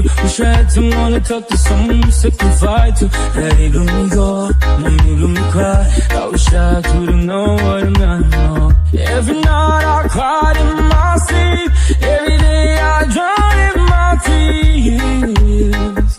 Wish I had someone to talk to, someone to confide to. Hey, let me go, let me cry. I wish I could've known what I'm not know. Every night I cried in my sleep. Every day I drown in my tears.